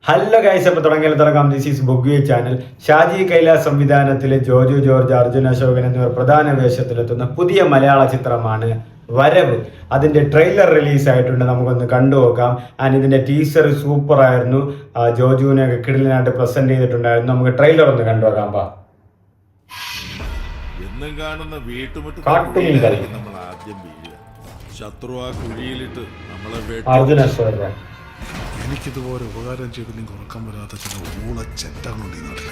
Hello guys, അപ്പോൾ തുടങ്ങാം. This is ബൊഗ്വേ ചാനൽ. ഷാജി കൈലാസ് സംവിധാനത്തിലെ ജോജു ജോർജ്, അർജുൻ അശോകൻ എന്നിവർ പ്രധാന വേഷത്തിലെത്തുന്ന പുതിയ മലയാള ചിത്രമാണ് വരവ്. അതിന്റെ ട്രെയിലർ റിലീസ് ആയിട്ടുണ്ട്, നമുക്കൊന്ന് കണ്ടുനോക്കാം. ആൻഡ് ഇതിന്റെ ടീസർ സൂപ്പർ ആയിരുന്നു. ജോജുവിനെ കിടിലനായിട്ട് പ്രസന്റ് ചെയ്തിട്ടുണ്ടായിരുന്നു. നമുക്ക് ട്രെയിലർ ഒന്ന് കണ്ടുനോക്കാം. എന്നും കാണുന്ന കാട്ടുമീൻ കളി. നമ്മൾ ആദ്യം വീഴുക, ശത്രു ആ കുഴിയിലിട്ട് നമ്മളെ അർജുൻ അശോകൻ. എനിക്കിതുപോലെ ഉപകാരം ചെയ്തില്ലെങ്കിൽ ഉറക്കം വരാത്ത ചില ഊളച്ചെറ്റാണുണ്ട് ഈ നാട്ടിൽ.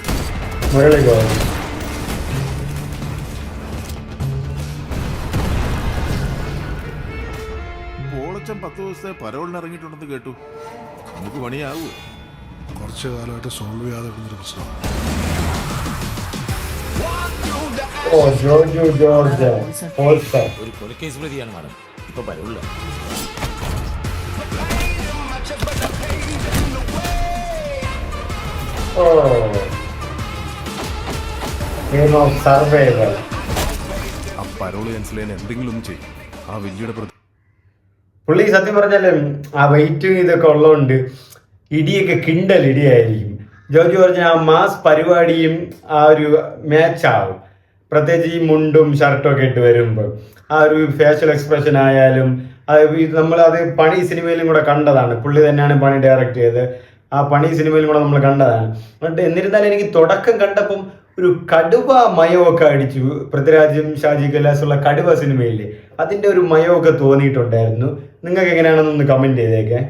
മുരളി ഗോപി. പോളച്ചൻ 10 ദിവസത്തെ പരോളിന് ഇറങ്ങിയിട്ടുണ്ടെന്ന് കേട്ടു. നമുക്ക് പണിയാവൂ. കുറച്ചു കാലമായിട്ട് സോൾവ് ചെയ്യാതെ വരുന്നൊരു പ്രശ്നം. ജോജു ജോർജ് ഒരു കൊലക്കേസ് പ്രതിയാണ് മാഡം. ഇപ്പൊ പരോളില്ല. ആ പരോള് ക്യാൻസൽ ചെയ്യാൻ എന്തെങ്കിലും ഒന്ന് ചെയ്യും. ആ വലിയുടെ പുള്ളി സത്യം പറഞ്ഞാലും ആ വെയിറ്റും ഇതൊക്കെ ഉള്ളതുകൊണ്ട് ഇടിയൊക്കെ കിണ്ടൽ ഇടിയായിരിക്കും. ജോജു പറഞ്ഞ ആ മാസ് പരിപാടിയും ആ ഒരു മാച്ച് ആവും. പ്രത്യേകിച്ച് ഈ മുണ്ടും ഷർട്ടും ഒക്കെ ഇട്ട് വരുമ്പോൾ ആ ഒരു ഫേഷ്യൽ എക്സ്പ്രഷൻ ആയാലും നമ്മളത് പണി സിനിമയിലും കൂടെ കണ്ടതാണ്. പുള്ളി തന്നെയാണ് പണി ഡയറക്റ്റ് ചെയ്തത്. ആ പണി സിനിമയിലും കൂടെ നമ്മൾ കണ്ടതാണ്. എന്നിരുന്നാലും എനിക്ക് തുടക്കം കണ്ടപ്പം ഒരു കടുവ മയമൊക്കെ അടിച്ചു. പൃഥ്വിരാജും ഷാജി കൈലാസുള്ള കടുവ സിനിമയില്ലേ, അതിന്റെ ഒരു മയമൊക്കെ തോന്നിയിട്ടുണ്ടായിരുന്നു. നിങ്ങൾക്ക് എങ്ങനെയാണെന്നൊന്ന് കമന്റ് ചെയ്തേക്കെ.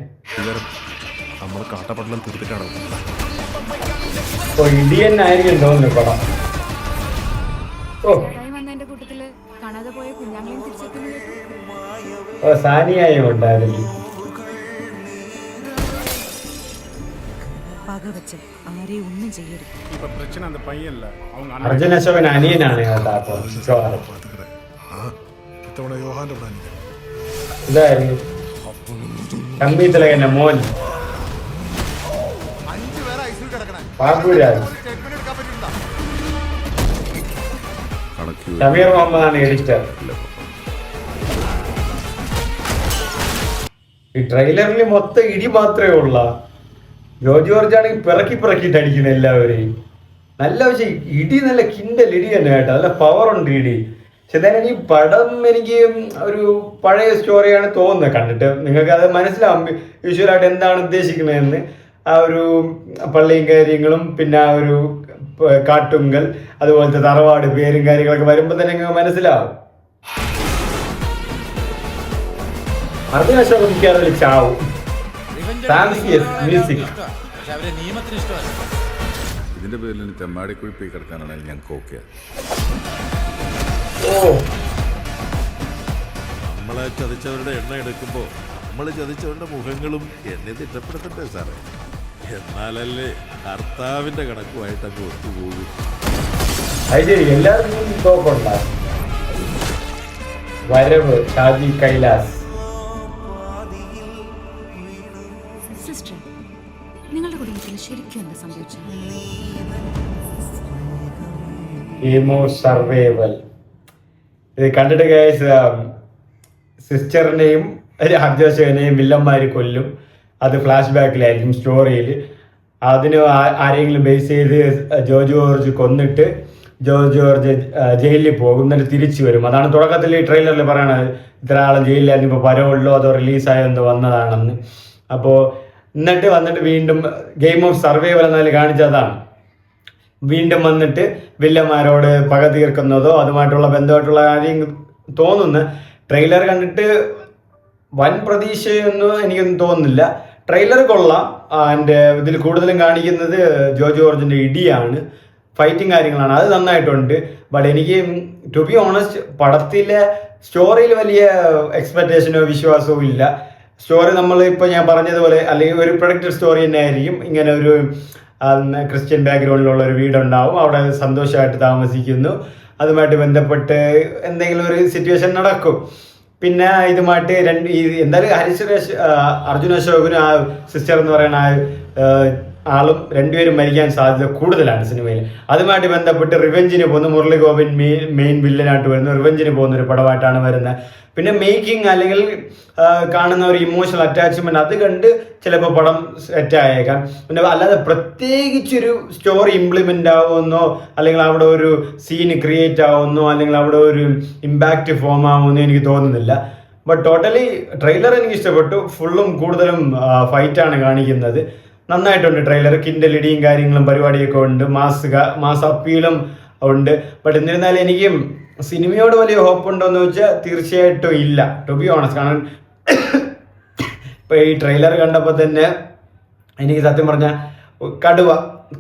നമ്മളെ കാട്ടപ്പടലം തീർത്തിട്ടാണ്. ഇന്ത്യൻ ആയിരിക്കും തോന്നുന്നു പടം. സാനിയായും ഉണ്ടായിരുന്നു. അർജുൻ അശോകൻ അനിയനാണ് ഇതായിരുന്നു കമ്മി തിലകന്റെ മോൻ ബാബുരാജ്. ഷമീർ മുഹമ്മദാണ് എഡിറ്റർ. ഈ ട്രെയിലറിൽ മൊത്തം ഇടി മാത്രമേ ഉള്ള. ജോർജ് ജോർജ് ആണെങ്കിൽ പിറക്കിട്ട് അടിക്കുന്ന എല്ലാവരെയും. നല്ല പക്ഷേ ഇടി നല്ല കിണ്ടൽ ഇടി തന്നെ കേട്ടോ, നല്ല പവർ ഉണ്ട് ഇടി. പക്ഷെ എന്തായാലും ഈ പടം എനിക്ക് ഒരു പഴയ സ്റ്റോറിയാണ് തോന്നുന്നത്. കണ്ടിട്ട് നിങ്ങൾക്ക് അത് മനസ്സിലാവും യൂഷ്വലായിട്ട് എന്താണ് ഉദ്ദേശിക്കുന്നതെന്ന്. ആ ഒരു പള്ളിയും കാര്യങ്ങളും പിന്നെ ആ ഒരു കാട്ടുങ്കൽ അതുപോലത്തെ തറവാട് പേരും കാര്യങ്ങളൊക്കെ വരുമ്പോൾ തന്നെ നിങ്ങൾക്ക് മനസ്സിലാവും. അർജുൻ അശോകൻ മിക്കവാറും ചാവും. മ്യൂസിക് ഇതിന്റെ പേരിൽ തെമ്മാടിക്കുഴിപ്പി കിടക്കാനാണെങ്കിൽ ഞങ്ങൾക്ക് ഓക്കെ. നമ്മളെ ചതിച്ചവരുടെ എണ്ണ എടുക്കുമ്പോൾ നമ്മൾ ചതിച്ചവരുടെ മുഖങ്ങളും എന്നെ തിട്ടപ്പെടുത്തട്ടെ സാറേ. എന്നാലല്ലേ കർത്താവിന്റെ കണക്കുമായിട്ട് അങ്ങ് ഒത്തുപോകും. എല്ലാവർക്കും തോക്കുണ്ടാകും. വരവ് ഷാജി കൈലാസ്. നിങ്ങളുടെ കുടുംബത്തിൽ ശരിക്കും എന്താ സംഭവിച്ചത്? സർവൈവൽ ഇത് കണ്ടിട്ട് ഗൈസ്, സിസ്റ്ററിനെയും രാജേഷിനെയും വില്ലന്മാര് കൊല്ലും. അത് ഫ്ലാഷ് ബാക്കിലായിരിക്കും സ്റ്റോറിയിൽ. അതിന് ആരെങ്കിലും ബേസ് ചെയ്ത് ജോർജ് ജോർജ് കൊന്നിട്ട് ജോർജ് ജോർജ് ജയിലിൽ പോകും, എന്നിട്ട് തിരിച്ചു വരും. അതാണ് തുടക്കത്തിൽ ഈ ട്രെയിലറിൽ പറയണത്. ഇത്ര ആളും ജയിലിലായിരുന്നു, ഇപ്പോൾ പരവുള്ളൂ, അതോ റിലീസായെന്ന് വന്നതാണെന്ന്. അപ്പോൾ വന്നിട്ട് വീണ്ടും ഗെയിം ഓഫ് സർവൈവൽ എന്നതിൽ കാണിച്ചതാണ്. വീണ്ടും വന്നിട്ട് വില്ലന്മാരോട് പക തീർക്കുന്നതോ അതുമായിട്ടുള്ള ബന്ധമായിട്ടുള്ള കാര്യം തോന്നുന്നു. ട്രെയിലർ കണ്ടിട്ട് വൻ പ്രതീക്ഷയൊന്നും എനിക്കൊന്നും തോന്നുന്നില്ല. ട്രെയിലർ കൊള്ളാം. എൻ്റെ ഇതിൽ കൂടുതലും കാണിക്കുന്നത് ജോർജ് ജോർജിൻ്റെ ഇടിയാണ്, ഫൈറ്റിങ് കാര്യങ്ങളാണ്. അത് നന്നായിട്ടുണ്ട്. ബട്ട് എനിക്ക് ടു ബി ഓണസ്റ്റ് പടത്തിലെ സ്റ്റോറിയിൽ വലിയ എക്സ്പെക്റ്റേഷനോ വിശ്വാസവും ഇല്ല. സ്റ്റോറി നമ്മൾ ഇപ്പോൾ ഞാൻ പറഞ്ഞതുപോലെ അല്ലെങ്കിൽ ഒരു പ്രൊഡക്റ്റഡ് സ്റ്റോറി തന്നെ ആയിരിക്കും. ഇങ്ങനെ ഒരു ക്രിസ്ത്യൻ ബാക്ക്ഗ്രൗണ്ടിലുള്ള ഒരു വീടുണ്ടാവും, അവിടെ സന്തോഷമായിട്ട് താമസിക്കുന്നു, അതുമായിട്ട് ബന്ധപ്പെട്ട് എന്തെങ്കിലും ഒരു സിറ്റുവേഷൻ നടക്കും. പിന്നെ ഇതുമായിട്ട് എന്തായാലും ഹരിസുരേഷ് അർജുൻ അശോകനും ആ സിസ്റ്റർ എന്ന് പറയുന്ന ആളും രണ്ടുപേരും മരിക്കാൻ സാധ്യത കൂടുതലാണ് സിനിമയിൽ. അതുമായിട്ട് ബന്ധപ്പെട്ട് റിവെഞ്ചിന് പോകുന്ന മുരളി ഗോപൻ മെയിൻ വില്ലനായിട്ട് വരുന്ന റിവെഞ്ചിന് പോകുന്ന ഒരു പടമായിട്ടാണ് വരുന്നത്. പിന്നെ മേക്കിംഗ് അല്ലെങ്കിൽ കാണുന്ന ഒരു ഇമോഷണൽ അറ്റാച്ച്മെന്റ് അത് കണ്ട് ചിലപ്പോൾ പടം സെറ്റ് ആയേക്കാം. പിന്നെ അല്ലാതെ പ്രത്യേകിച്ചൊരു സ്റ്റോറി ഇംപ്ലിമെന്റ് ആവുമെന്നോ അല്ലെങ്കിൽ അവിടെ ഒരു സീന് ക്രിയേറ്റ് ആവുമെന്നോ അല്ലെങ്കിൽ അവിടെ ഒരു ഇമ്പാക്റ്റ് ഫോം ആവുമെന്നോ എനിക്ക് തോന്നുന്നില്ല. ബട്ട് ടോട്ടലി ട്രെയിലർ എനിക്ക് ഇഷ്ടപ്പെട്ടു. ഫുള്ളും കൂടുതലും ഫൈറ്റാണ് കാണിക്കുന്നത്. നന്നായിട്ടുണ്ട് ട്രെയിലർ. കിൻഡലിടിയും കാര്യങ്ങളും പരിപാടിയൊക്കെ ഉണ്ട്. മാസ് അപ്പീലും ഉണ്ട്. ബട്ട് എന്നിരുന്നാലും എനിക്ക് സിനിമയോട് വലിയ ഹോപ്പ് ഉണ്ടോയെന്ന് വെച്ചാൽ തീർച്ചയായിട്ടും ഇല്ല, ടു ബി ഓണസ്റ്റ്. കാരണം ഇപ്പം ഈ ട്രെയിലർ കണ്ടപ്പോൾ തന്നെ എനിക്ക് സത്യം പറഞ്ഞാൽ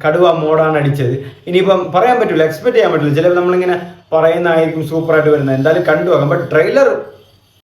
കടുവ മോഡാണ് അടിച്ചത്. ഇനിയിപ്പം പറയാൻ പറ്റില്ല, എക്സ്പെക്ട് ചെയ്യാൻ പറ്റില്ല. ചിലപ്പോൾ നമ്മളിങ്ങനെ പറയുന്നതായിരിക്കും സൂപ്പറായിട്ട് വരുന്നത്. എന്തായാലും കണ്ടു നോക്കാം. But trailer